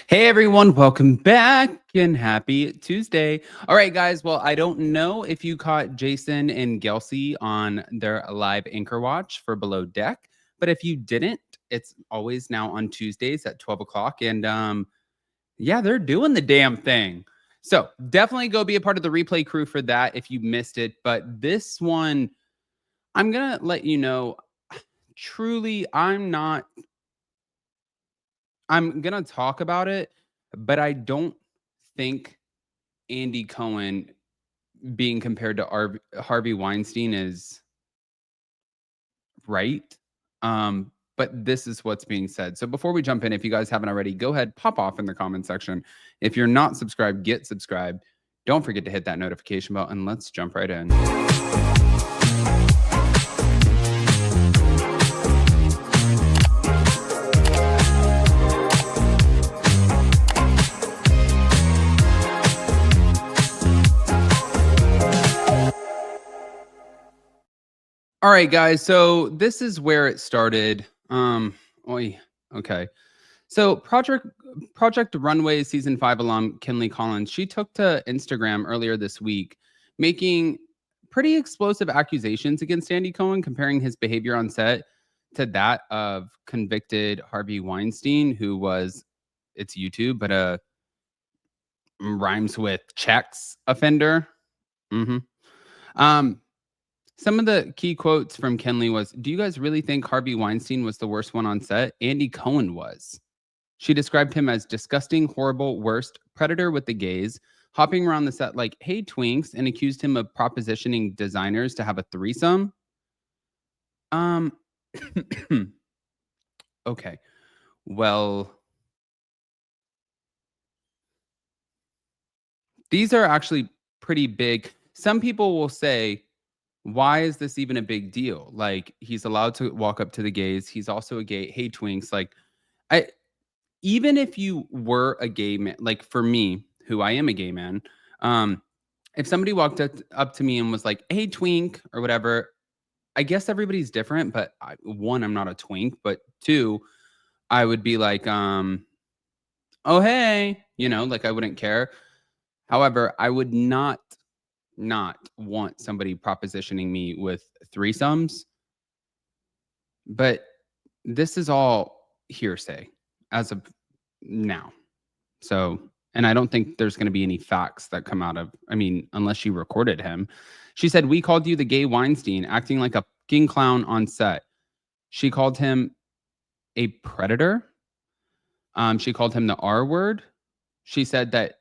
Hey everyone, welcome back and happy Tuesday. All right, guys. Well, I don't know if you caught Jason and Gelsey on their live anchor watch for Below Deck, but if you didn't, it's always now on Tuesdays at 12 o'clock. And yeah, they're doing the damn thing. So definitely go be a part of the replay crew for that if you missed it. But this one, I'm going to let you know truly, I'm going to talk about it, but I don't think Andy Cohen being compared to Harvey Weinstein is right. But this is what's being said. So before we jump in, if you guys haven't already, go ahead, pop off in the comment section. If you're not subscribed, get subscribed. Don't forget to hit that notification bell and let's jump right in. All right, guys. So this is where it started. Oy, okay. So Project Runway season 5 alum Kinley Collins, she took to Instagram earlier this week, making pretty explosive accusations against Andy Cohen, comparing his behavior on set to that of convicted Harvey Weinstein, who was, it's YouTube, but a rhymes with checks offender. hmm Um, some of the key quotes from Kenley was, "Do you guys really think Harvey Weinstein was the worst one on set? Andy Cohen was." She described him as disgusting, horrible, worst, predator with the gaze, hopping around the set like, "Hey, twinks," and accused him of propositioning designers to have a threesome. Um, okay. Well, these are actually pretty big. Some people will say, why is this even a big deal? Like, he's allowed to walk up to the gays. He's also a gay. Hey, twinks. Like, I even if you were a gay man, like for me, who I am a gay man, um, if somebody walked up to me and was like, "Hey, twink," or whatever, I guess everybody's different, but one, I'm not a twink, but two, I would be like, "Oh, hey," like I wouldn't care. However, I would not want somebody propositioning me with threesomes, but this is all hearsay as of now. So, and I don't think there's going to be any facts that come out of, I mean, unless she recorded him. She said, "We called you the gay Weinstein, acting like a fucking clown on set." She called him a predator. She called him the R word. She said that,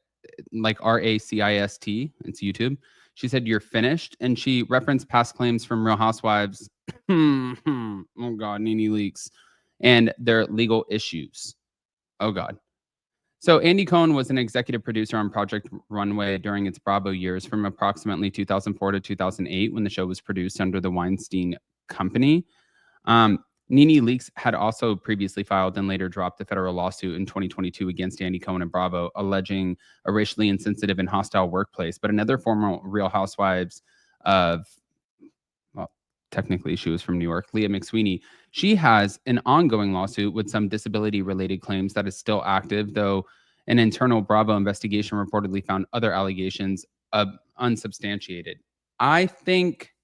like RACIST, it's YouTube. She said, "You're finished." And she referenced past claims from Real Housewives. Oh, God, Nene Leaks, and their legal issues. Oh, God. So Andy Cohen was an executive producer on Project Runway during its Bravo years from approximately 2004 to 2008 when the show was produced under the Weinstein Company. Nene Leakes had also previously filed and later dropped a federal lawsuit in 2022 against Andy Cohen and Bravo, alleging a racially insensitive and hostile workplace. But another former Real Housewives of, well, technically she was from New York, Leah McSweeney, she has an ongoing lawsuit with some disability related claims that is still active, though an internal Bravo investigation reportedly found other allegations unsubstantiated. I think,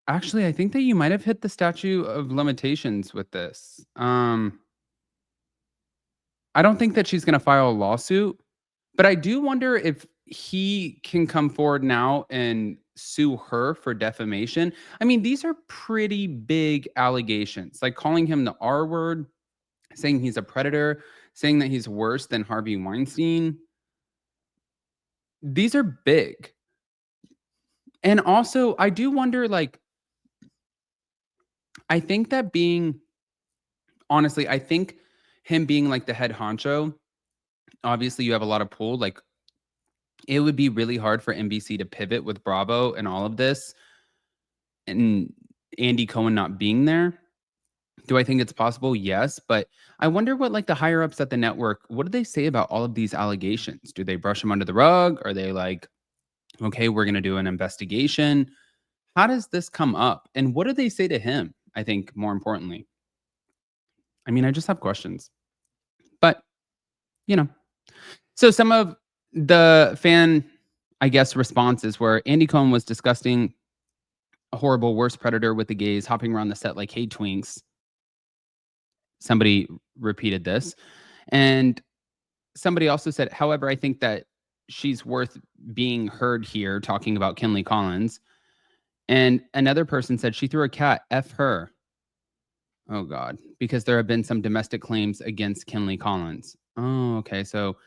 actually, I think that you might have hit the statute of limitations with this. I don't think that she's going to file a lawsuit, but I do wonder if he can come forward now and sue her for defamation. I mean, these are pretty big allegations, like calling him the R word, saying he's a predator, saying that he's worse than Harvey Weinstein. These are big. And also, I do wonder, like, I think that being, honestly, I think him being like the head honcho, obviously you have a lot of pull. Like, it would be really hard for NBC to pivot with Bravo and all of this and Andy Cohen not being there. Do I think it's possible? Yes, but I wonder what, like, the higher ups at the network, what do they say about all of these allegations? Do they brush them under the rug? Are they like, "Okay, we're going to do an investigation"? How does this come up? And what do they say to him? I think more importantly. I mean, I just have questions. But, you know. So some of the fan, I guess, responses were Andy Cohen was disgusting, a horrible, worst predator with the gays, hopping around the set like hey twinks. Somebody repeated this. And somebody also said, however, I think that she's worth being heard here talking about Kinley Collins. And another person said she threw a cat, F her. Oh God, because there have been some domestic claims against Kinley Collins. Oh, okay. So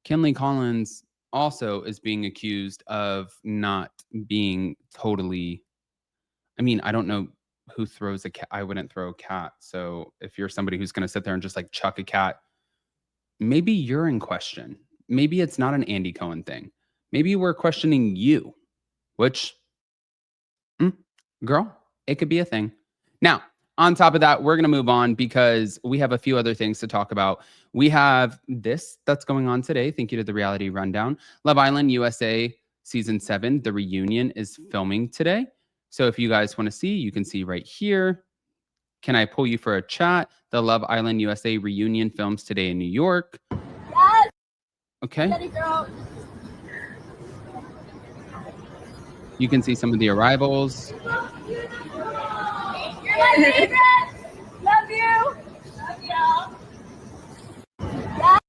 Kinley Collins also is being accused of not being totally, I mean, I don't know who throws a cat. I wouldn't throw a cat. So if you're somebody who's going to sit there and just like chuck a cat, maybe you're in question. Maybe it's not an Andy Cohen thing. Maybe we're questioning you, which, mm, girl, it could be a thing. Now, on top of that, we're going to move on because we have a few other things to talk about. We have this that's going on today. Thank you to the Reality Rundown. Love Island USA Season 7, the reunion is filming today. So if you guys want to see, you can see right here. Can I pull you for a chat? The Love Island USA reunion films today in New York. Yes. Okay. You can see some of the arrivals. You're my favorite. Love you. Love y'all. Yes.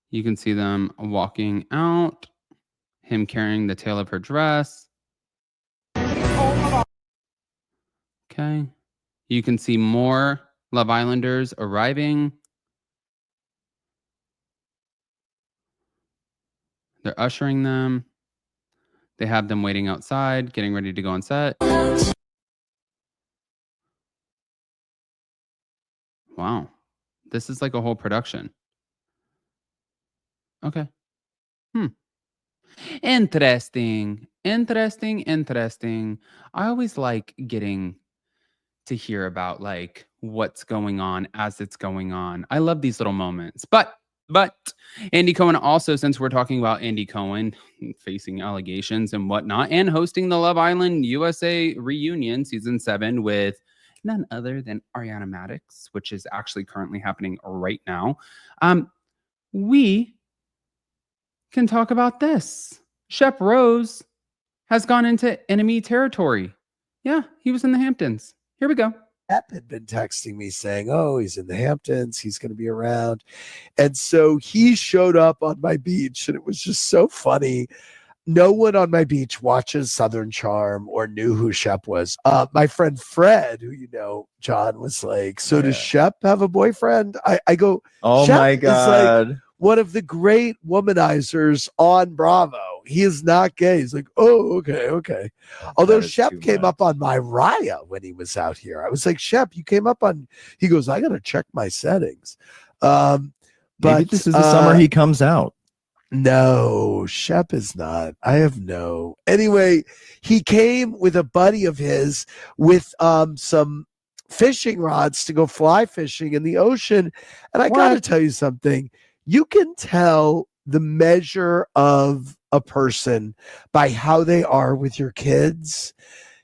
You can see them walking out, him carrying the tail of her dress. Okay. You can see more Love Islanders arriving. They're ushering them. They have them waiting outside, getting ready to go on set. Wow. This is like a whole production. Okay. Interesting. Interesting. I always like getting to hear about like what's going on as it's going on. I love these little moments. But Andy Cohen also, since we're talking about Andy Cohen facing allegations and whatnot, and hosting the Love Island USA reunion season 7 with none other than Ariana Madix, which is actually currently happening right now. We can talk about this. Shep Rose has gone into enemy territory. Yeah, he was in the Hamptons. Here we go. Shep had been texting me saying, oh, he's in the Hamptons. He's going to be around. And so he showed up on my beach, and it was just so funny. No one on my beach watches Southern Charm or knew who Shep was. My friend Fred, who you know, John, was like, so does Shep have a boyfriend? I go, oh Shep my God. Is like one of the great womanizers on Bravo. He is not gay. He's like, oh, okay. Although Shep came up on my Raya when he was out here. I was like, Shep, you came up on, he goes, I got to check my settings. Maybe But this is the summer he comes out. No, Shep is not. I have no. Anyway, he came with a buddy of his with some fishing rods to go fly fishing in the ocean. And I got to tell you something. You can tell the measure of a person by how they are with your kids.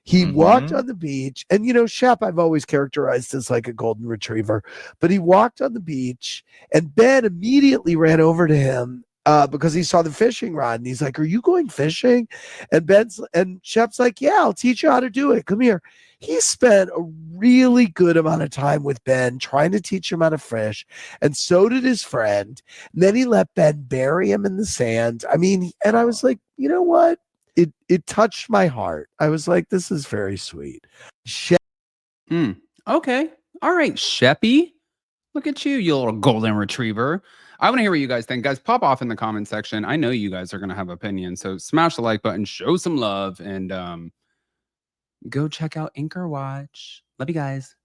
He walked on the beach, and you know, Shep, I've always characterized as like a golden retriever, but he walked on the beach, and Ben immediately ran over to him because he saw the fishing rod, and he's like, "Are you going fishing?" And Shep's like, "Yeah, I'll teach you how to do it. Come here." He spent a really good amount of time with Ben trying to teach him how to fish, and so did his friend. And then he let Ben bury him in the sand. I mean, and I was like, you know what? It touched my heart. I was like, this is very sweet. Okay. All right, Sheppy. Look at you, you little golden retriever. I want to hear what you guys think. Guys, pop off in the comment section. I know you guys are going to have opinions. So smash the like button, show some love, and go check out Anchor Watch. Love you guys.